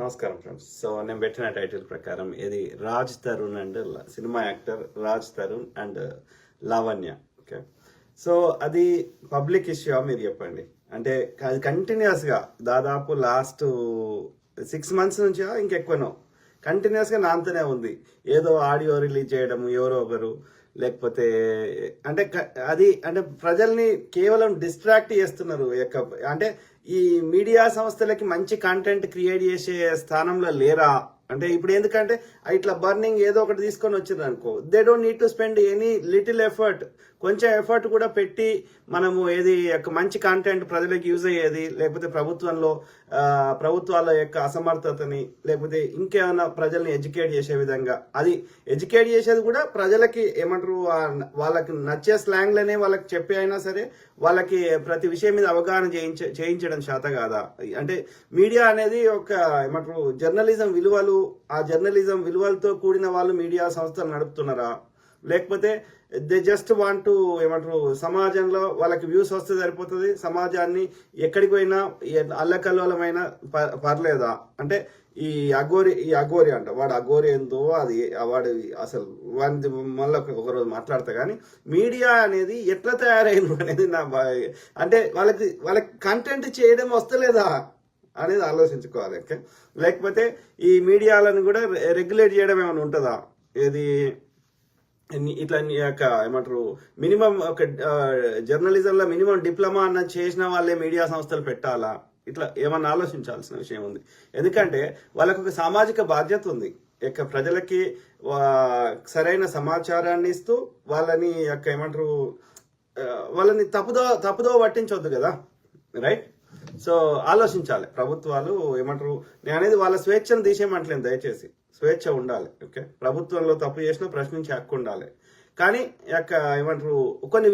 నమస్కారం friends. So నేను పెట్టిన టైటిల్ ప్రకారం ఇది Raj Tarun and cinema actor Raj Tarun and Lavanya. Okay, so అది పబ్లిక్ ఇష్యూ మీరు చెప్పండి. అంటే అది కంటిన్యూస్గా దాదాపు లాస్ట్ 6 months నుంచి ఇంకెక్కువనో కంటిన్యూస్గా నాంతనే ఉంది. ఏదో ఆడియో రిలీజ్ చేయడం ఎవరో ఒకరు, లేకపోతే అంటే అది అంటే ప్రజల్ని కేవలం డిస్ట్రాక్ట్ చేస్తున్నారు. అంటే ఈ మీడియా సంస్థలకి మంచి కంటెంట్ క్రియేట్ చేసే స్థానంలో లేరా అంటే ఇప్పుడు ఎందుకంటే ఇట్లా బర్నింగ్ ఏదో ఒకటి తీసుకొని వచ్చింది అనుకో, they don't need to spend any little effort, కొంచెం ఎఫర్ట్ కూడా పెట్టి మనము ఏది మంచి కంటెంట్ ప్రజలకు యూజ్ అయ్యేది, లేకపోతే ప్రభుత్వాల యొక్క అసమర్థతని, లేకపోతే ఇంకేమైనా ప్రజల్ని ఎడ్యుకేట్ చేసే విధంగా, అది ఎడ్యుకేట్ చేసేది కూడా ప్రజలకి ఏమంటారు వాళ్ళకి నచ్చే స్లాంగ్లనే వాళ్ళకి చెప్పి అయినా సరే వాళ్ళకి ప్రతి విషయం మీద అవగాహన చేయించడం శాత కాదా? అంటే మీడియా అనేది ఒక ఏమంటారు జర్నలిజం విలువలు, ఆ జర్నలిజం విలువలతో కూడిన వాళ్ళు మీడియా సంస్థలు నడుపుతున్నారా, లేకపోతే దే జస్ట్ వాంట్ టు ఏమంటారు సమాజంలో వాళ్ళకి వ్యూస్ వస్తే సరిపోతుంది, సమాజాన్ని ఎక్కడికి పోయినా అల్లకల్లోలమైన పర్లేదా? అంటే ఈ అఘోరి అంట, వాడు అఘోరి ఏందో అది వాడు అసలు వాడి మళ్ళీ ఒకరోజు మాట్లాడతా. కానీ మీడియా అనేది ఎట్లా తయారైంది అనేది అంటే వాళ్ళకి కంటెంట్ చేయడం వస్తలేదా అనేది ఆలోచించుకోవాలి. ఓకే, లేకపోతే ఈ మీడియాలను కూడా రెగ్యులేట్ చేయడం ఏమైనా ఉంటుందా? ఏది ఇట్లా ఏమంటారు మినిమం ఒక జర్నలిజంలో మినిమం డిప్లొమా అన్న చేసిన వాళ్ళే మీడియా సంస్థలు పెట్టాలా? ఇట్లా ఏమన్నా ఆలోచించాల్సిన విషయం ఉంది. ఎందుకంటే వాళ్ళకు ఒక సామాజిక బాధ్యత ఉంది. ప్రజలకి సరైన సమాచారాన్ని ఇస్తూ వాళ్ళని ఏమంటారు వాళ్ళని తప్పుదో పట్టించవద్దు కదా, రైట్? సో ఆలోచించాలి ప్రభుత్వాలు. ఏమంటారు నేను అనేది వాళ్ళ స్వేచ్ఛను తీసేయమంటలేదు, దయచేసి స్వేచ్ఛ ఉండాలి. ఓకే, ప్రభుత్వంలో తప్పు చేసినా ప్రశ్నించే హక్కు ఉండాలి, కానీ ఏమంటారు కొన్ని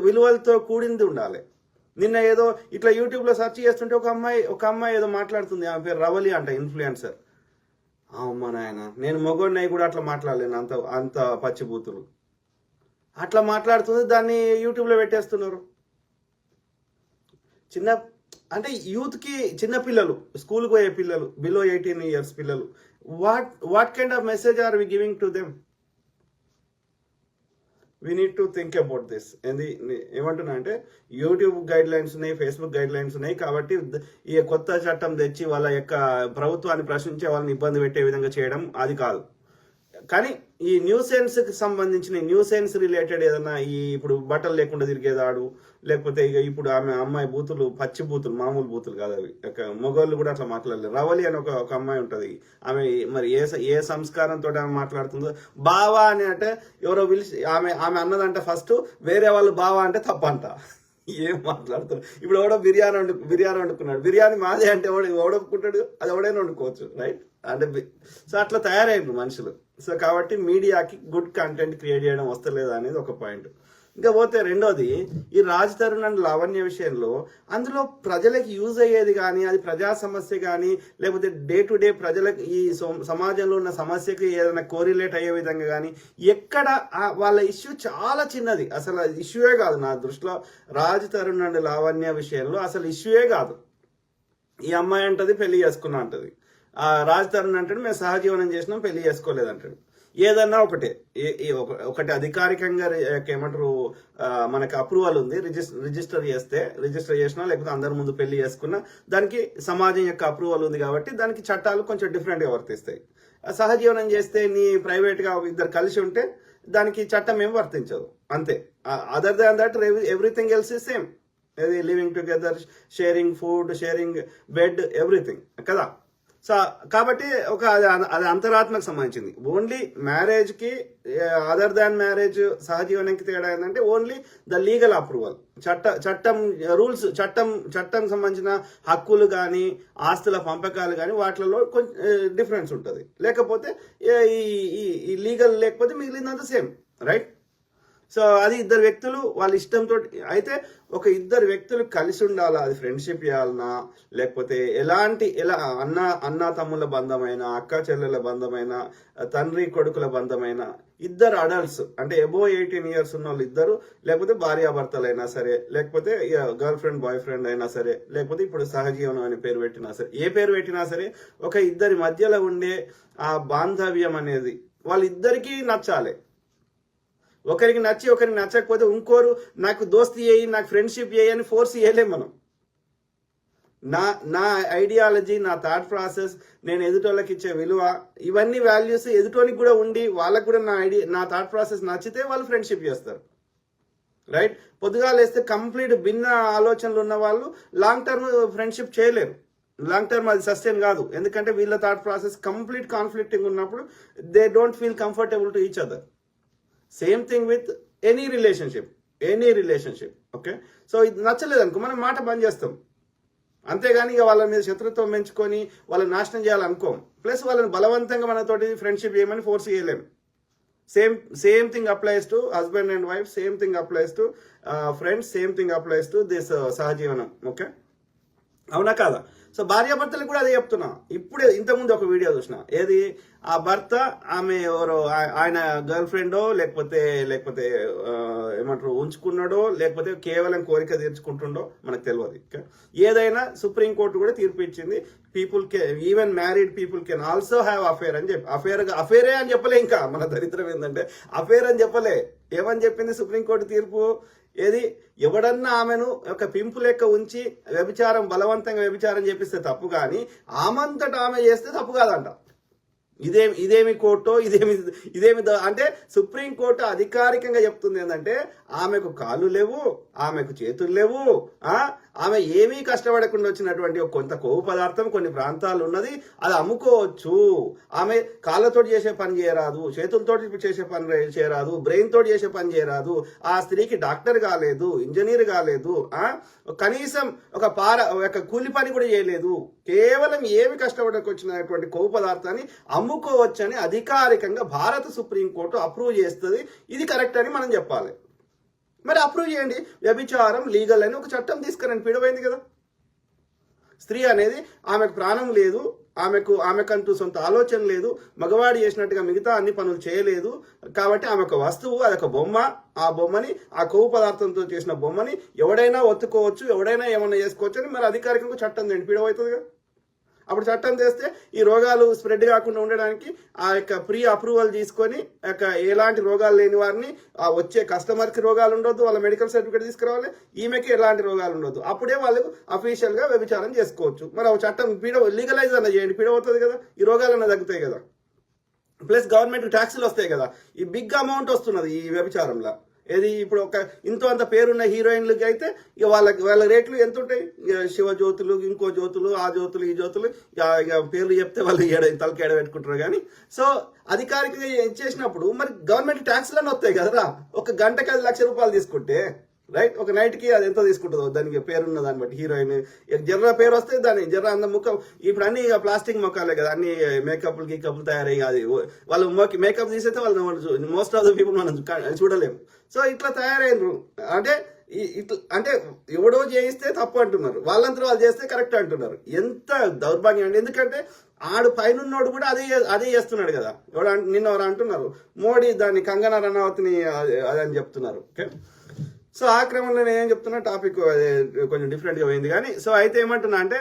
విలువలతో కూడింది ఉండాలి. నిన్న ఏదో ఇట్లా యూట్యూబ్లో సెర్చ్ చేస్తుంటే ఒక అమ్మాయి ఏదో మాట్లాడుతుంది, ఆమె పేరు రవలి అంట, ఇన్ఫ్లుయెన్సర్. అమ్మ నాయన, నేను మొగోడినై కూడా అట్లా మాట్లాడలేను, అంత పచ్చిబూతులు అట్లా మాట్లాడుతుంది. దాన్ని యూట్యూబ్లో పెట్టేస్తున్నారు. అంటే యూత్కి చిన్న పిల్లలు, స్కూల్కి పోయే పిల్లలు, బిలో 18 years పిల్లలు, what kind of message are we giving to them? We need to think about this. ఏమంటున్నా అంటే యూట్యూబ్ గైడ్ లైన్స్ ఉన్నాయి, ఫేస్బుక్ గైడ్ లైన్స్ ఉన్నాయి, కాబట్టి ఈ కొత్త చట్టం తెచ్చి వాళ్ళ యొక్క ప్రభుత్వాన్ని ప్రశ్నించే వాళ్ళని ఇబ్బంది పెట్టే విధంగా చేయడం అది కాదు. కానీ ఈ న్యూసెన్స్కి సంబంధించిన న్యూసెన్స్ రిలేటెడ్ ఏదన్నా ఇప్పుడు బట్టలు లేకుండా తిరిగేదాడు, లేకపోతే ఇప్పుడు అమ్మాయి బూతులు, పచ్చి బూతులు, మామూలు బూతులు కాదు అవి. మొగోళ్ళు కూడా అట్లా మాట్లాడలేదు. రవలి అని ఒక అమ్మాయి ఉంటుంది, ఆమె మరి ఏ సంస్కారంతో ఆమె మాట్లాడుతుందో. బావా అని అంటే ఎవరో పిలిచి ఆమె అన్నదంటే ఫస్ట్ వేరే వాళ్ళు బావా అంటే తప్పంట. ఏం మాట్లాడుతారు? ఇప్పుడు ఎవడో బిర్యానీ వండుకున్నాడు, బిర్యానీ మాదే అంటే ఎవడొప్పుకుంటాడు, అది ఎవడైనా వండుకోవచ్చు, రైట్? అంటే సో అట్లా తయారయ్యారు మనుషులు. సో కాబట్టి మీడియాకి గుడ్ కంటెంట్ క్రియేట్ చేయడం వస్తలేదా అనేది ఒక పాయింట్. ఇంకా పోతే రెండోది, ఈ రాజ్ తరుణ్ అండ్ లావణ్య విషయంలో అందులో ప్రజలకు యూజ్ అయ్యేది కానీ, అది ప్రజా సమస్య కానీ, లేకపోతే డే టు డే ప్రజలకు ఈ సమాజంలో ఉన్న సమస్యకి ఏదైనా కోరిలేట్ అయ్యే విధంగా కానీ ఎక్కడ వాళ్ళ ఇష్యూ చాలా చిన్నది, అసలు ఇష్యూయే కాదు నా దృష్టిలో. రాజ్ తరుణ్ అండ్ లావణ్య విషయంలో అసలు ఇష్యూయే కాదు. ఈ అమ్మాయి అంటది పెళ్లి చేసుకున్నా అంటది, రాజ్ తరుణ్ అంటాడు మేము సహజీవనం చేసినాం పెళ్లి చేసుకోలేదంటాడు. ఏదన్నా ఒకటి అధికారికంగా ఏమంటారు మనకి అప్రూవల్ ఉంది, రిజిస్టర్ చేసినా లేకపోతే అందరి ముందు పెళ్లి చేసుకున్నా దానికి సమాజం యొక్క అప్రూవల్ ఉంది, కాబట్టి దానికి చట్టాలు కొంచెం డిఫరెంట్గా వర్తిస్తాయి. సహజీవనం చేస్తే నీ ప్రైవేట్గా ఇద్దరు కలిసి ఉంటే దానికి చట్టం ఏం వర్తించదు, అంతే. Other than that everything else is same. Living together, sharing food, sharing bed, everything కదా. సో కాబట్టి అది అంతరాత్మకు సంబంధించింది. ఓన్లీ మ్యారేజ్కి అదర్ దాన్ మ్యారేజ్ సహజీవనానికి తేడా ఏంటంటే ఓన్లీ ద లీగల్ అప్రూవల్, చట్టం రూల్స్, చట్టం సంబంధించిన హక్కులు కానీ ఆస్తుల పంపకాలు కానీ వాటిలో కొంచెం డిఫరెన్స్ ఉంటుంది. లేకపోతే ఈ లీగల్ లేకపోతే మిగిలిందంతా సేమ్, రైట్? సో అది ఇద్దరు వ్యక్తులు వాళ్ళ ఇష్టంతో, అయితే ఒక ఇద్దరు వ్యక్తులు కలిసి ఉండాలా, అది ఫ్రెండ్షిప్ చేయాలన్నా, లేకపోతే ఎలా అన్న తమ్ముల బంధమైన, అక్క చెల్లెల బంధమైన, తండ్రి కొడుకుల బంధమైన, ఇద్దరు అడల్ట్స్ అంటే అబోవ్ 18 years ఉన్న వాళ్ళు ఇద్దరు, లేకపోతే భార్యాభర్తలు అయినా సరే, లేకపోతే గర్ల్ ఫ్రెండ్ బాయ్ ఫ్రెండ్ అయినా సరే, లేకపోతే ఇప్పుడు సహజీవనం అనే పేరు పెట్టినా సరే, ఏ పేరు పెట్టినా సరే ఒక ఇద్దరి మధ్యలో ఉండే ఆ బాంధవ్యం అనేది వాళ్ళిద్దరికీ నచ్చాలి. ఒకరికి నచ్చి ఒకరికి నచ్చకపోతే ఇంకోరు నాకు దోస్తి చేయి, నాకు ఫ్రెండ్షిప్ చేయి అని ఫోర్స్ చేయలేం మనం. నా ఐడియాలజీ, నా థాట్ ప్రాసెస్, నేను ఎదుటోళ్ళకి ఇచ్చే విలువ, ఇవన్నీ వాల్యూస్ ఎదుటోనికి కూడా ఉండి వాళ్ళకు కూడా నా థాట్ ప్రాసెస్ నచ్చితే వాళ్ళు ఫ్రెండ్షిప్ చేస్తారు. రైట్? పొద్దుగా లేస్తే కంప్లీట్ భిన్న ఆలోచనలు ఉన్న వాళ్ళు లాంగ్ టర్మ్ ఫ్రెండ్షిప్ చేయలేరు. లాంగ్ టర్మ్ అది సస్టైన్ కాదు. ఎందుకంటే వీళ్ళ థాట్ ప్రాసెస్ కంప్లీట్ కాన్ఫ్లిక్టింగ్ ఉన్నప్పుడు they don't feel comfortable to each other. Same thing with any relationship. Okay, so ఇది నచ్చలేదు అనుకో మనం మాట బంద్ చేస్తాం. అంతేగాని ఇక వాళ్ళ మీద శత్రుత్వం పెంచుకొని వాళ్ళని నాశనం చేయాలనుకోం. ప్లస్ వాళ్ళని బలవంతంగా మనతోటి ఫ్రెండ్షిప్ చేయమని ఫోర్స్ చేయలేం. Same thing applies to husband and wife, same thing applies to friends, same thing applies to this సహజీవనం. ఓకే, అవునా కాదా? సో భార్యాభర్తలకు కూడా అదే చెప్తున్నా. ఇప్పుడే ఇంతకుముందు ఒక వీడియో చూసిన, ఏది ఆ భర్త ఆమె ఎవరో ఆయన గర్ల్ ఫ్రెండో లేకపోతే ఏమంటారు ఉంచుకున్నాడో, లేకపోతే కేవలం కోరిక తీర్చుకుంటుండో మనకు తెలియదు. ఏదైనా సుప్రీంకోర్టు కూడా తీర్పు ఇచ్చింది, people even married people can also have affair అని చెప్పి. అఫేరే అని చెప్పలే. ఇంకా మన దరిద్రం ఏంటంటే అఫేర్ అని చెప్పలే. ఏమని చెప్పింది సుప్రీంకోర్టు తీర్పు? ఏది ఎవడన్నా ఆమెను ఒక పింపు లెక్క ఉంచి బలవంతంగా వ్యభిచారం చేపిస్తే తప్పు, కానీ ఆమంతట ఆమె చేస్తే తప్పు కాదంట. ఇదేమి కోర్టో ఇదేమి అంటే సుప్రీంకోర్టు అధికారికంగా చెప్తుంది ఏంటంటే ఆమెకు కాళ్ళు లేవు, ఆమెకు చేతులు లేవు, ఆమె ఏమీ కష్టపడకుండా వచ్చినటువంటి కొంత కొవ్వు పదార్థం కొన్ని ప్రాంతాలు ఉన్నది, అది అమ్ముకోవచ్చు. ఆమె కాళ్ళతోటి చేసే పని చేయరాదు, చేతులతోటి చేసే పని చేయరాదు, బ్రెయిన్ తోటి చేసే పని చేయరాదు. ఆ స్త్రీకి డాక్టర్ కాలేదు, ఇంజనీర్ కాలేదు, కనీసం ఒక కూలి పని కూడా చేయలేదు. కేవలం ఏమి కష్టపడకొచ్చినటువంటి కొవ్వు పదార్థాన్ని అమ్ముకోవచ్చని అధికారికంగా భారత సుప్రీంకోర్టు అప్రూవ్ చేస్తుంది. ఇది కరెక్ట్ అని మనం చెప్పాలి. మరి అప్రూవ్ చేయండి. వ్యభిచారం లీగల్ అని ఒక చట్టం తీసుకురండి. పీడమైంది కదా. స్త్రీ అనేది ఆమెకు ప్రాణం లేదు, ఆమెకంటూ సొంత ఆలోచన లేదు, మగవాడు చేసినట్టుగా మిగతా అన్ని పనులు చేయలేదు. కాబట్టి ఆమె ఒక వస్తువు, అదొక బొమ్మ. ఆ బొమ్మని, ఆ కొవ్వు పదార్థంతో చేసిన బొమ్మని ఎవడైనా ఒత్తుకోవచ్చు, ఎవడైనా ఏమన్నా చేసుకోవచ్చు అని మరి అధికారికంగా చట్టం చేయండి. పీడమవుతుంది కదా. అప్పుడు చట్టం చేస్తే ఈ రోగాలు స్ప్రెడ్ కాకుండా ఉండడానికి ఆ యొక్క ప్రీ అప్రూవల్ తీసుకొని ఎలాంటి రోగాలు లేని వారిని, వచ్చే కస్టమర్కి రోగాలు ఉండొద్దు, వాళ్ళ మెడికల్ సర్టిఫికేట్ తీసుకురావాలి, ఈమెకి ఎలాంటి రోగాలు ఉండొద్దు. అప్పుడే వాళ్ళకు అఫీషియల్గా వ్యభిచారం చేసుకోవచ్చు. మరి ఆ చట్టం లీగలైజ్ అన్న చేయండి. పీడవుతుంది కదా, ఈ రోగాలన్నా తగ్గుతాయి కదా. ప్లస్ గవర్నమెంట్ ట్యాక్సులు వస్తాయి కదా. ఈ బిగ్ అమౌంట్ వస్తున్నది ఈ వ్యభిచారంలో. ఏది ఇప్పుడు ఒక ఇంతో అంత పేరున్న హీరోయిన్లకి అయితే ఇక వాళ్ళ రేట్లు ఎంత ఉంటాయి? శివజ్యోతులు, ఇంకో జ్యోతులు, ఆ జ్యోతులు, ఈ జ్యోతులు, ఇక పేర్లు చెప్తే వాళ్ళు తలకి ఎడబెట్టుకుంటారు. కానీ సో అధికారికంగా చేసినప్పుడు మరి గవర్నమెంట్ ట్యాక్స్లన్నీ వస్తాయి కదరా. ఒక గంటకి 10 లక్షల రూపాయలు తీసుకుంటే, రైట్, ఒక నైట్కి అది ఎంత తీసుకుంటుందో దానికి పేరున్న దాన్ని బట్టి. హీరోయిన్ జర్ర పేరు వస్తే దాన్ని జర్ర అంత ముఖం, ఇప్పుడు అన్ని ప్లాస్టిక్ ముఖాలే కదా, అన్ని మేకప్లు గీకప్లు తయారయ్యి, అది వాళ్ళు మేకప్ తీసేస్తే వాళ్ళు మోస్ట్ ఆఫ్ ద పీపుల్ మనం చూడలేము. సో ఇట్లా తయారైనరు. అంటే ఎవడో చేయిస్తే తప్పు అంటున్నారు, వాళ్ళంతా వాళ్ళు చేస్తే కరెక్ట్ అంటున్నారు. ఎంత దౌర్భాగ్యం అండి. ఎందుకంటే ఆడు పైనున్నోడు కూడా అదే చేస్తున్నాడు కదా. నిన్న ఎవరు అంటున్నారు, మోడీ దాన్ని కంగనా రనౌత్ని అదని చెప్తున్నారు. ఓకే, సో ఆ క్రమంలో నేను ఏం చెప్తున్నా, టాపిక్ కొంచెం డిఫరెంట్గా పోయింది. కానీ సో అయితే ఏమంటున్నా అంటే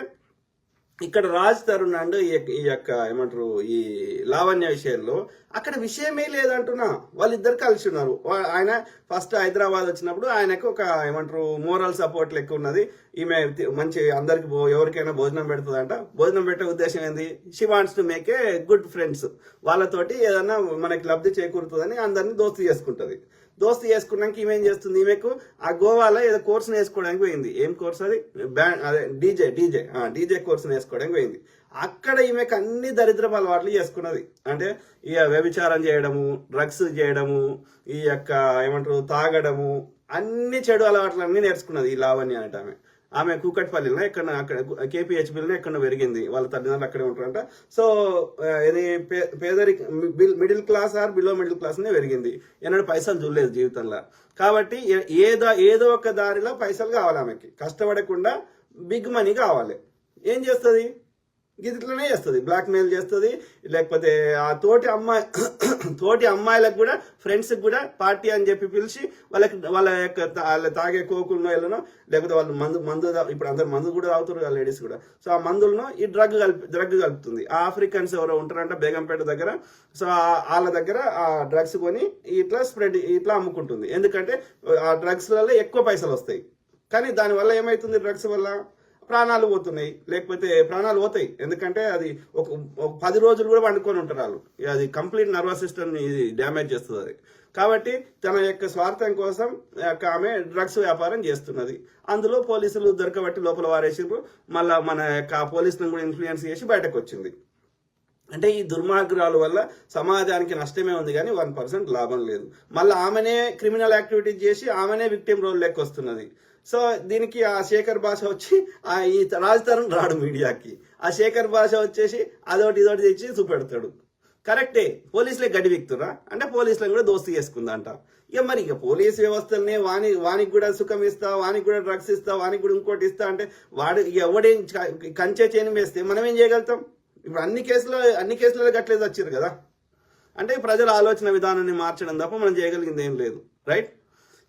ఇక్కడ రాజ్ తరుణ్ అండ్ ఈ యొక్క ఏమంటారు ఈ లావణ్య విషయంలో అక్కడ విషయమే లేదంటున్నా. వాళ్ళిద్దరు కలిసి ఉన్నారు. ఆయన ఫస్ట్ హైదరాబాద్ వచ్చినప్పుడు ఆయనకు ఒక ఏమంటారు మోరల్ సపోర్ట్ లెక్క ఉన్నది. ఈమె మంచి అందరికి ఎవరికైనా భోజనం పెడుతుందంట. భోజనం పెట్టే ఉద్దేశం ఏంది? She wants to make a good friends. వాళ్ళతోటి ఏదన్నా మనకి లబ్ధి చేకూరుతుందని అందరినీ దోస్తు చేసుకుంటుంది. దోస్తు చేసుకున్నాక ఈమెం చేస్తుంది, ఈమెకు ఆ గోవాలో ఏదో కోర్సు నేర్చుకోవడానికి పోయింది. ఏం కోర్స్ అది? అదే డీజే కోర్సు నేర్చుకోవడానికి పోయింది. అక్కడ ఈమెకు అన్ని దరిద్రపు అలవాట్లు చేసుకున్నది. అంటే ఇక వ్యభిచారం చేయడము, డ్రగ్స్ చేయడము, ఈ యొక్క ఏమంటారు తాగడము, అన్ని చెడు అలవాట్లు అన్ని నేర్చుకున్నది ఈ లావణ్య అంటే. ఆమె కూకట్పల్లిలో అక్కడ కేపీహెచ్బిలో ఎక్కడో పెరిగింది. వాళ్ళ తల్లిదండ్రులు అక్కడే ఉంటారంట. సో ఇది పేదరిక middle class or below middle క్లాస్నే పెరిగింది. ఎన్నడూ పైసలు చూడలేదు జీవితంలో. కాబట్టి ఏదో ఒక దారిలో పైసలు కావాలి ఆమెకి. కష్టపడకుండా బిగ్ మనీ కావాలి. ఏం చేస్తుంది? ఇట్లనే చేస్తుంది, బ్లాక్మెయిల్ చేస్తుంది. లేకపోతే ఆ తోటి అమ్మాయిలకు కూడా, ఫ్రెండ్స్కి కూడా పార్టీ అని చెప్పి పిలిచి వాళ్ళ తాగే కోకులను వెళ్ళనో, లేకపోతే వాళ్ళు మందు ఇప్పుడు అందరు మందు కూడా తాగుతారు లేడీస్ కూడా. సో ఆ మందులను ఈ డ్రగ్ కలుపుతుంది. ఆ ఆఫ్రికన్స్ ఎవరో ఉంటారంట బేగంపేట దగ్గర. సో వాళ్ళ దగ్గర ఆ డ్రగ్స్ కొని ఇట్లా అమ్ముకుంటుంది. ఎందుకంటే ఆ డ్రగ్స్లలో ఎక్కువ పైసలు వస్తాయి. కానీ దానివల్ల ఏమవుతుంది, డ్రగ్స్ వల్ల ప్రాణాలు పోతున్నాయి, లేకపోతే ప్రాణాలు పోతాయి. ఎందుకంటే అది ఒక 10 రోజులు కూడా వండుకొని ఉంటారు వాళ్ళు. అది కంప్లీట్ నర్వస్ సిస్టమ్ని ఇది డ్యామేజ్ చేస్తుంది అది. కాబట్టి తన యొక్క స్వార్థం కోసం ఆమె డ్రగ్స్ వ్యాపారం చేస్తున్నది. అందులో పోలీసులు దొరకబట్టి లోపల వారేసిండ్రు. మళ్ళీ మన యొక్క పోలీసులను కూడా ఇన్ఫ్లుయెన్స్ చేసి బయటకు వచ్చింది. అంటే ఈ దుర్మార్గురాల వల్ల సమాజానికి నష్టమే ఉంది, కానీ 1% లాభం లేదు. మళ్ళీ ఆమెనే క్రిమినల్ యాక్టివిటీస్ చేసి ఆమెనే విక్టిమ్ రోల్ లెక్క వస్తున్నది. సో దీనికి ఆ శేఖర్ భాష వచ్చి ఈ రాజ్ తరుణ్ రాడు మీడియాకి. ఆ శేఖర్ భాష వచ్చేసి అదొకటి ఇదొకటి తెచ్చి చూపెడతాడు. కరెక్టే, పోలీసులే గడి విక్తురా అంటే పోలీసులను కూడా దోస్తు చేసుకుందంట. ఇక పోలీస్ వ్యవస్థలనే వానికి కూడా సుఖం ఇస్తా, వానికి కూడా డ్రగ్స్ ఇస్తా, వానికి కూడా ఇంకోటి ఇస్తా అంటే వాడు ఎవడేం కంచే చేయని వేస్తే మనం ఏం చేయగలుగుతాం? ఇప్పుడు అన్ని కేసులలో గట్లేదు వచ్చారు కదా. అంటే ప్రజల ఆలోచన విధానాన్ని మార్చడం తప్ప మనం చేయగలిగింది ఏం లేదు, రైట్?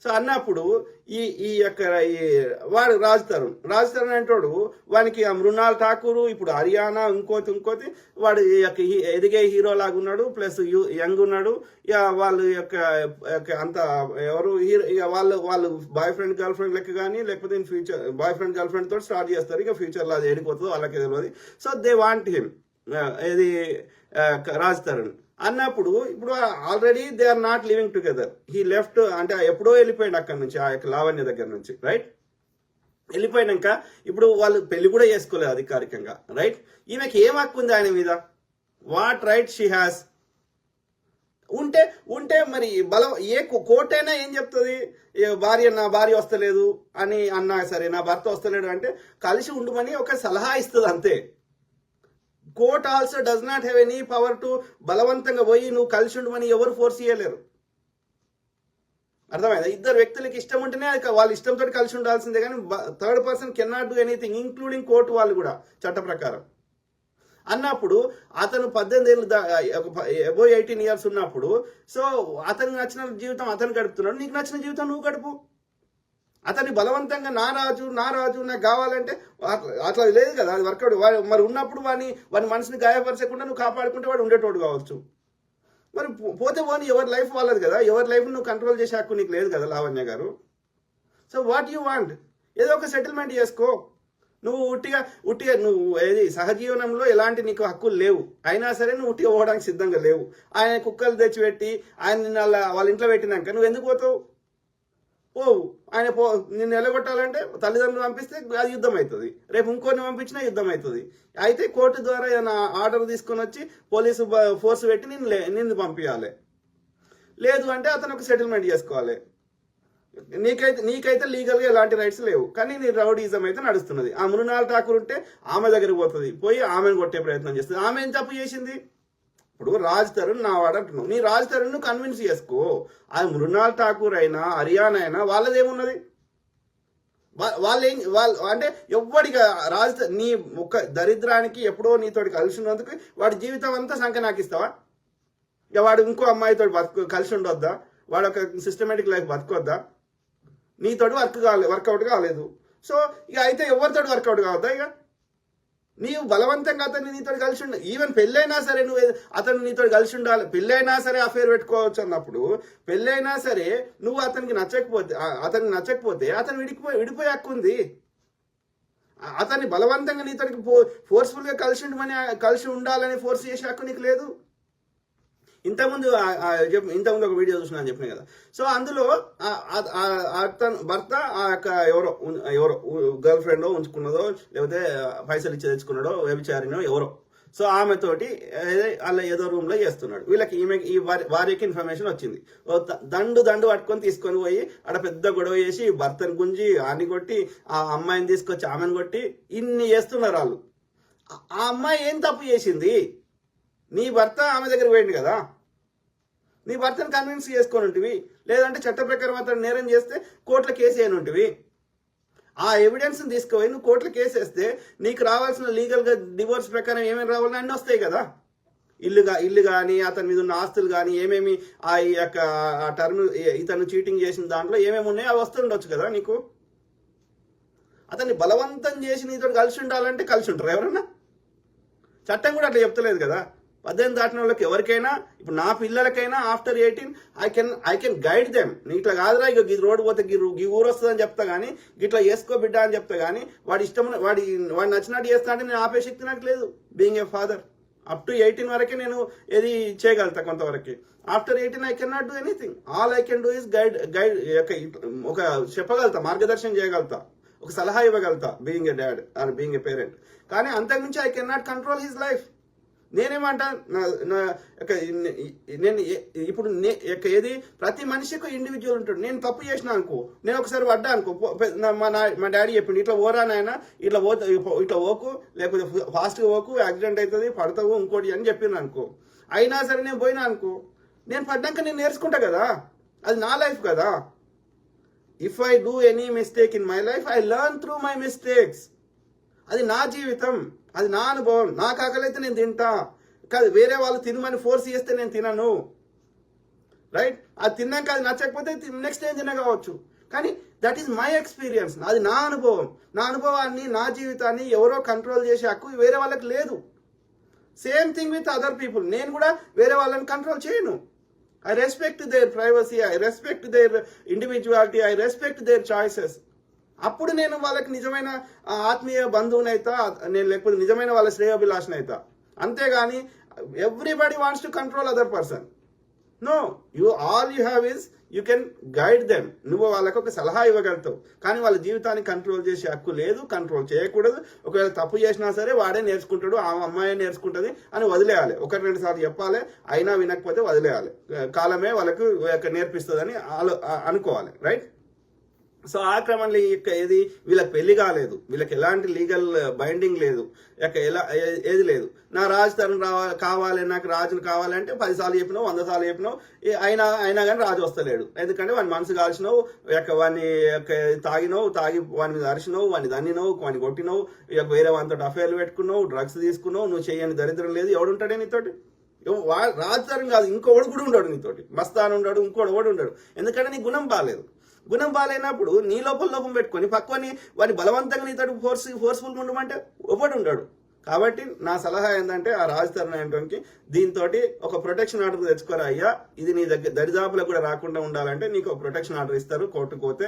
సో అన్నప్పుడు ఈ యొక్క వాడు రాజ్ తరుణ్ అంటాడు, వానికి ఆ మృణాల్ ఠాకూర్, ఇప్పుడు హర్యానా, ఇంకోటి వాడు ఎదిగే హీరో లాగా ఉన్నాడు, ప్లస్ యంగ్ ఉన్నాడు. ఇక వాళ్ళు యొక్క అంత ఎవరు హీరో, ఇక వాళ్ళు బాయ్ ఫ్రెండ్ గర్ల్ ఫ్రెండ్ లెక్క కానీ, లేకపోతే in future boy friend girl friend తోటి స్టార్ట్ చేస్తారు. ఇక ఫ్యూచర్లో అది ఏడిపోతుందో వాళ్ళకి తెలియదు. సో దే వాంట్ హిమ్, ఇది రాజ్ తరుణ్ అన్నప్పుడు. ఇప్పుడు already they are not living together. He left, అంటే ఎప్పుడో వెళ్ళిపోయాడు అక్కడి నుంచి, ఆ యొక్క లావణ్య దగ్గర నుంచి, రైట్? వెళ్ళిపోయినాక ఇప్పుడు వాళ్ళు పెళ్లి కూడా చేసుకోలేదు అధికారికంగా, రైట్? ఈమెకి ఏం హక్కు ఉంది ఆయన మీద? What right she has? ఉంటే మరి బలం కోర్టైనా ఏం చెప్తుంది? నా భార్య వస్తలేదు అని అన్నా సరే, నా భర్త వస్తలేడు అంటే కలిసి ఉండమని ఒక సలహా ఇస్తుంది అంతే. Court also does not have any power to బలవంతంగా పోయి నువ్వు కలిసి ఉండమని ఎవరు ఫోర్స్ చేయలేరు. అర్థమైందా? ఇద్దరు వ్యక్తులకి ఇష్టం ఉంటేనే వాళ్ళ ఇష్టంతో కలిసి ఉండాల్సిందే, కానీ third person can not do anything, including court వాళ్ళు కూడా చట్ట ప్రకారం. అన్నప్పుడు అతను 18 ఏళ్ళు అబో 18 ఇయర్స్ ఉన్నప్పుడు, సో అతనికి నచ్చిన జీవితం అతను గడుపుతున్నాడు, నీకు నచ్చిన జీవితం నువ్వు గడుపు. అతన్ని బలవంతంగా నా రాజు నాకు కావాలంటే అట్లా లేదు కదా, అది వర్కౌట్. మరి ఉన్నప్పుడు వాని మనసుని గాయపరచకుండా నువ్వు కాపాడుకుంటే వాడు ఉండేటోడు కావచ్చు. మరి పోతే పోని ఎవరి లైఫ్ వాళ్ళది కదా, ఎవరి లైఫ్ నువ్వు కంట్రోల్ చేసే హక్కు నీకు లేదు కదా లావణ్య గారు. So what you want? ఏదో ఒక సెటిల్మెంట్ చేసుకో. నువ్వు ఉట్టిగా నువ్వు ఏది సహజీవనంలో ఎలాంటి నీకు హక్కులు లేవు, అయినా సరే నువ్వు ఉట్టిగా పోవడానికి సిద్ధంగా లేవు. ఆయన కుక్కలు తెచ్చిపెట్టి ఆయన వాళ్ళ ఇంట్లో పెట్టినాక నువ్వు ఎందుకు పోతావు? పోవు. ఆయన నిన్ను ఎలగొట్టాలంటే తల్లిదండ్రులు పంపిస్తే అది యుద్ధం అవుతుంది, రేపు ఇంకోరిని పంపించినా యుద్ధం అవుతుంది. అయితే కోర్టు ద్వారా ఏమైనా ఆర్డర్ తీసుకొని వచ్చి పోలీసు ఫోర్స్ పెట్టి నిన్ను పంపించాలి. లేదు అంటే అతను ఒక సెటిల్మెంట్ చేసుకోవాలి. నీకైతే లీగల్గా ఎలాంటి రైట్స్ లేవు, కానీ నీ రౌడీజం అయితే నడుస్తున్నది. ఆ మృణాల్ ఠాకూర్ ఉంటే ఆమె దగ్గరికి పోతుంది, పోయి ఆమెను కొట్టే ప్రయత్నం చేస్తుంది. ఆమె ఏం తప్పు చేసింది? ఇప్పుడు రాజ్ తరుణ్ నా వాడు అంటున్నావు, నీ రాజ్ తరుణ్ ను కన్విన్స్ చేసుకో. అది మృణాల్ ఠాకూర్ అయినా హర్యానా అయినా వాళ్ళదేమున్నది? వాళ్ళు అంటే ఎవ్వడిగా నీ ఒక దరిద్రానికి ఎప్పుడో నీతోటి కలిసి ఉన్నందుకు వాడి జీవితం అంతా సంఖ్య నాకు ఇస్తావా? ఇక వాడు ఇంకో అమ్మాయితో కలిసి ఉండొద్దా? వాడు ఒక సిస్టమేటిక్ లైఫ్ బతుకొద్దా? నీతోటి వర్కౌట్ కాలేదు. సో ఇక అయితే ఎవరితోటి వర్కౌట్ కావద్దా? ఇక నీవు బలవంతంగా అతన్ని నీతో కలిసి ఉండాలి. ఈవెన్ పెళ్ళైనా సరే నువ్వు అతను నీతో కలిసి ఉండాలి. పెళ్ళైనా సరే అఫేర్ పెట్టుకోవచ్చు అన్నప్పుడు, పెళ్ళైనా సరే నువ్వు అతనికి నచ్చకపోతే అతను విడిపోయే హక్కు ఉంది. అతన్ని బలవంతంగా నీతో ఫోర్స్ఫుల్గా కలిసి ఉండాలని ఫోర్స్ చేసే హక్కు నీకు లేదు. ఇంతకుముందు ఒక వీడియో చూసినా అని చెప్పినా కదా. సో అందులో అతను భర్త ఆ యొక్క ఎవరో గర్ల్ ఫ్రెండ్ ఉంచుకున్నదో, లేకపోతే పైసలు ఇచ్చి తెచ్చుకున్నాడో, వ్యభిచారినో ఎవరో. సో ఆమెతోటి అలా ఏదో రూమ్ లో చేస్తున్నాడు. వీళ్ళకి ఈ భార్యకి ఇన్ఫర్మేషన్ వచ్చింది. దండు పట్టుకొని తీసుకొని పోయి అక్కడ పెద్ద గొడవ చేసి భర్తను గుంజి ఆని కొట్టి, ఆ అమ్మాయిని తీసుకొచ్చి ఆమెను కొట్టి ఇన్ని చేస్తున్నారు వాళ్ళు. ఆ అమ్మాయి ఏం తప్పు చేసింది? నీ భర్త ఆమె దగ్గర పోయింది కదా, నీ భర్తను కన్విన్స్ చేసుకొని ఉంటివి. లేదంటే చట్ట ప్రకారం అతను నేరం చేస్తే కోర్టులో కేసు అయిన ఉంటివి. ఆ ఎవిడెన్స్ తీసుకుపోయి నువ్వు కోర్టులో కేసు వేస్తే నీకు రావాల్సిన లీగల్గా డివోర్స్ ప్రకారం ఏమేమి రావాలని అన్నీ వస్తాయి కదా. ఇల్లు కానీ అతని మీద ఉన్న ఆస్తులు కానీ ఏమేమి ఆ యొక్క ఆ టర్మ్ ఇతను చీటింగ్ చేసిన దాంట్లో ఏమేమి ఉన్నాయో అవి వస్తుండొచ్చు కదా నీకు. అతన్ని బలవంతం చేసి నీతో కలిసి ఉండాలంటే కలిసి ఉంటారు ఎవరన్నా? చట్టం కూడా అట్లా చెప్తలేదు కదా. 18 దాటిన వాళ్ళకి ఎవరికైనా, ఇప్పుడు నా పిల్లలకైనా after 18 I can guide them. నీ ఇట్లా కాదురా, ఇక ఈ రోడ్డు పోతే ఈ ఊరు వస్తుందని చెప్తా కానీ, ఇట్లా వేసుకో బిడ్డ అని చెప్తా కానీ, వాడి ఇష్టం వాడి నచ్చినట్టు చేస్తా అంటే నేను ఆపే శక్తి నాకు లేదు. Being a father up to 18 వరకే నేను ఏది చేయగలుగుతా కొంతవరకు. After 18 I can not do anything. All I can do is guide ఒక చెప్పగలుగుతా, మార్గదర్శనం చేయగలుగుతా, ఒక సలహా ఇవ్వగలుగుతా, being a dad or being a parent. కానీ అంతకుమించి I can not control his life. నేనేమంటా, నేను ఇప్పుడు ఏది ప్రతి మనిషికి ఇండివిజువల్ ఉంటాడు. నేను తప్పు చేసిన అనుకో, నేను ఒకసారి పడ్డా అనుకో, మా డాడీ చెప్పిండు ఇట్లా ఓరా నాయన, ఇట్లా ఓకు, లేకపోతే ఫాస్ట్గా ఓకు, యాక్సిడెంట్ అవుతుంది, పడతావు, ఇంకోటి అని చెప్పిండు అనుకో. అయినా సరే నేను పోయినా అనుకో, నేను పడ్డాక నేను నేర్చుకుంటా కదా, అది నా లైఫ్ కదా. If I do any mistake in my life I learn through my mistakes. అది నా జీవితం, అది నా అనుభవం. నాకు ఆకలైతే నేను తింటా, కాదు వేరే వాళ్ళు తినమని ఫోర్స్ చేస్తే నేను తినను, రైట్? అది తిన్నాక అది నచ్చకపోతే నెక్స్ట్ ఏం తిన కావచ్చు, కానీ దట్ ఈస్ మై ఎక్స్పీరియన్స్. అది నా అనుభవం. నా అనుభవాన్ని, నా జీవితాన్ని ఎవరో కంట్రోల్ చేసే హక్కు వేరే వాళ్ళకి లేదు. Same thing with other people. నేను కూడా వేరే వాళ్ళని కంట్రోల్ చేయను. I respect their privacy, I respect their individuality, I respect their choices. అప్పుడు నేను వాళ్ళకి నిజమైన ఆత్మీయ బంధువునైతా, నేను లేకపోతే నిజమైన వాళ్ళ శ్రేయోభిలాషనైతా. అంతేగాని everybody wants to control other person. No, all you have is you can guide them. నువ్వు వాళ్ళకు ఒక సలహా ఇవ్వగలుగుతావు, కానీ వాళ్ళ జీవితాన్ని కంట్రోల్ చేసే హక్కు లేదు, కంట్రోల్ చేయకూడదు. ఒకవేళ తప్పు చేసినా సరే వాడే నేర్చుకుంటాడు, ఆ అమ్మాయి నేర్చుకుంటుంది అని వదిలేయాలి. 1-2 సార్లు చెప్పాలి, అయినా వినకపోతే వదిలేయాలి. కాలమే వాళ్ళకు నేర్పిస్తుందని అనుకోవాలి, రైట్? సో ఆ క్రమంలో ఏది వీళ్ళకి పెళ్లి కాలేదు, వీళ్ళకి ఎలాంటి లీగల్ బైండింగ్ లేదు, ఏది లేదు. నా రాజు తరుణ్ కావాలి, నాకు రాజును కావాలంటే 10 సార్లు చెప్పినావు, 100 సార్లు చెప్పినావు, అయినా కానీ రాజు వస్తలేడు. ఎందుకంటే వాని మనసు కాల్చినావు, వాడిని తాగి వాని మీద అరిచినావు, వాడిని దన్నినావు, వాడిని కొట్టినావు, వేరే వానితో అఫైర్లు పెట్టుకున్నావు, డ్రగ్స్ తీసుకున్నావు. నువ్వు చేయని దరిద్రం లేదు. ఎవడుంటాడే నీతోటి? రాజు తరుణ్ కాదు, ఇంకోడు కూడా ఉండడు నీతోటి. మస్తాన్ ఉండడు, ఇంకోడు కూడా ఉండడు. ఎందుకంటే నీ గుణం బాగాలేదు. గుణం బాగాలేనప్పుడు నీ లోపం పెట్టుకొని పక్కని వాడిని బలవంతంగా నీతో ఫోర్స్ఫుల్గా ఉండమంటే ఒకటి ఉండడు. కాబట్టి నా సలహా ఏంటంటే ఆ రాజు తరుణ్ అనేటువంటి దీంతో ఒక ప్రొటెక్షన్ ఆర్డర్ తెచ్చుకోరా అయ్యా. ఇది నీ దగ్గర దరిదాపులకు కూడా రాకుండా ఉండాలంటే నీకు ఒక ప్రొటెక్షన్ ఆర్డర్ ఇస్తారు కోర్టుకు పోతే.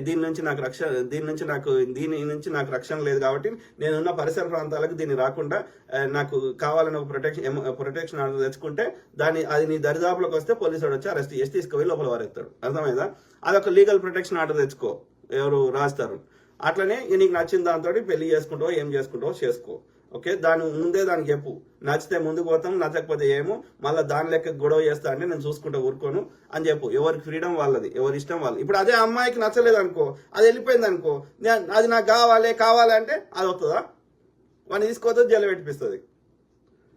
దీని నుంచి నాకు రక్షణ లేదు కాబట్టి నేనున్న పరిసర ప్రాంతాలకు దీన్ని రాకుండా నాకు కావాలని ఒక ప్రొటెక్షన్ ఆర్డర్ తెచ్చుకుంటే అది నీ దరిదాపులకు వస్తే పోలీసు వాడు వచ్చి అరెస్ట్ చేసి తీసుకుపోయి లోపల వారెత్తాడు. అర్థమైందా? అదొక లీగల్ ప్రొటెక్షన్ ఆర్డర్ తెచ్చుకో. ఎవరు? రాజు తరుణ్. అట్లనే నీకు నచ్చిన దాంతో పెళ్లి చేసుకుంటావో ఏం చేసుకుంటావో చేసుకో. ఓకే, దాని ముందే దానికి చెప్పు, నచ్చితే ముందుకు పోతాం, నచ్చకపోతే ఏమో మళ్ళీ దాని లెక్క గొడవ చేస్తా అంటే నేను చూసుకుంటా ఊరుకోను అని చెప్పు. ఎవరికి ఫ్రీడమ్ వాళ్ళది, ఎవరి ఇష్టం వాళ్ళది. ఇప్పుడు అదే అమ్మాయికి నచ్చలేదు అనుకో, అది వెళ్ళిపోయింది అనుకో, అది నాకు కావాలంటే అది వస్తుందా? వాడిని తీసుకోవద్దు, జైలు పెట్టిపిస్తుంది.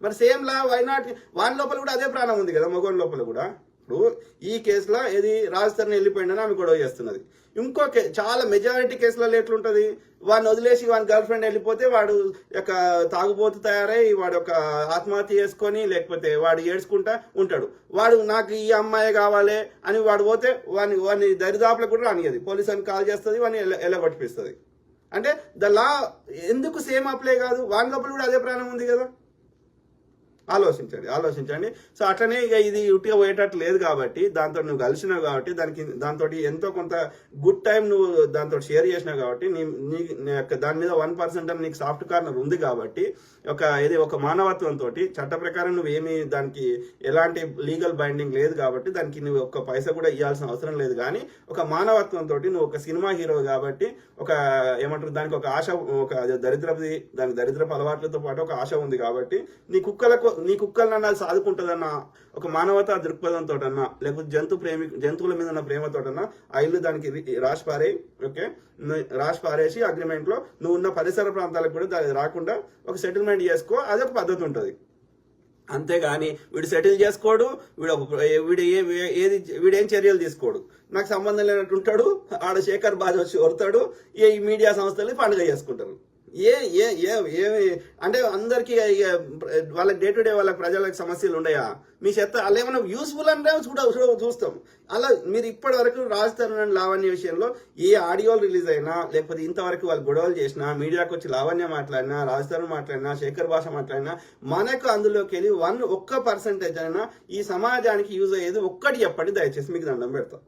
మరి సేమ్ లా వైనాట్ వాని లోపల కూడా అదే ప్రాణం ఉంది కదా, మగవాని లోపల కూడా. ఇప్పుడు ఈ కేసులో ఏది రాజు తరుణ్ వెళ్ళిపోయిందని ఆమె గొడవ చేస్తున్నది. ఇంకో చాలా మెజారిటీ కేసులలో ఎట్లుంటది, వాడిని వదిలేసి వాని గర్ల్ ఫ్రెండ్ వెళ్ళిపోతే వాడు యొక్క తాగుబోతు తయారై వాడు ఒక ఆత్మహత్య చేసుకొని లేకపోతే వాడు ఏడ్చుకుంటా ఉంటాడు. వాడు నాకు ఈ అమ్మాయి కావాలి అని వాడు పోతే వాడిని దరిదాపులకు కూడా రానియది, పోలీసు అని కాల్ చేస్తుంది, వాడిని ఎల్లగొట్టిపిస్తుంది. అంటే ద లా ఎందుకు సేమ్ అప్లై కాదు? వాని లోపల కూడా అదే ప్రాణం ఉంది కదా. ఆలోచించండి. సో అట్లనే ఇక ఇది ఉట్టిగా పోయేటట్టు లేదు కాబట్టి, దాంతో నువ్వు కలిసినావు కాబట్టి, దాంతో ఎంతో కొంత గుడ్ టైం నువ్వు దాంతో షేర్ చేసినావు కాబట్టి, దాని మీద 1% నీకు సాఫ్ట్ కార్నర్ ఉంది కాబట్టి, ఒక మానవత్వంతో చట్ట ప్రకారం నువ్వేమి దానికి ఎలాంటి లీగల్ బైండింగ్ లేదు కాబట్టి దానికి నువ్వు ఒక్క పైసా కూడా ఇవ్వాల్సిన అవసరం లేదు. కానీ ఒక మానవత్వంతో నువ్వు ఒక సినిమా హీరో కాబట్టి ఏమంటారు దానికి ఒక ఆశ, దానికి దరిద్రపు అలవాట్లతో పాటు ఒక ఆశ ఉంది కాబట్టి నీ కుక్కలన్నా అది సాదుకుంటుందన్న ఒక మానవతా దృక్పథంతో అన్నా లేకపోతే జంతువుల మీద ఉన్న ప్రేమతోటన్నా ఆ ఇల్లు దానికి రాసి పారేసి అగ్రిమెంట్ లో నువ్వు ఉన్న పరిసర ప్రాంతాలకు కూడా దాని రాకుండా ఒక సెటిల్మెంట్ చేసుకో. అదొక పద్ధతి ఉంటుంది. అంతేగాని వీడు సెటిల్ చేసుకోడు, వీడేం చర్యలు తీసుకోడు, నాకు సంబంధం లేనట్టు ఉంటాడు, ఆడ శేఖర్ బాజ్ వచ్చి వరుతాడు, ఈ మీడియా సంస్థలు పండుగ చేసుకుంటారు. ఏ ఏ ఏ ఏ అంటే అందరికీ వాళ్ళకి డే టు డే వాళ్ళకి ప్రజలకు సమస్యలు ఉన్నాయా? మీ చెత్త అలా ఏమైనా యూస్ఫుల్ అంటే చూస్తాం. అలా మీరు ఇప్పటి వరకు రాజ్ తరుణ్ అండ్ లావణ్య విషయంలో ఏ ఆడియోలు రిలీజ్ అయినా, లేకపోతే ఇంతవరకు వాళ్ళు గొడవలు చేసినా, మీడియాకి వచ్చి లావణ్య మాట్లాడినా, రాజ్ తరుణ్ మాట్లాడినా, శేఖర్ భాష మాట్లాడినా, మనకు అందులోకి వెళ్ళి 1% అయినా ఈ సమాజానికి యూజ్ అయ్యేది ఒక్కటి చెప్పండి దయచేసి, మీకు దండం పెడతాం.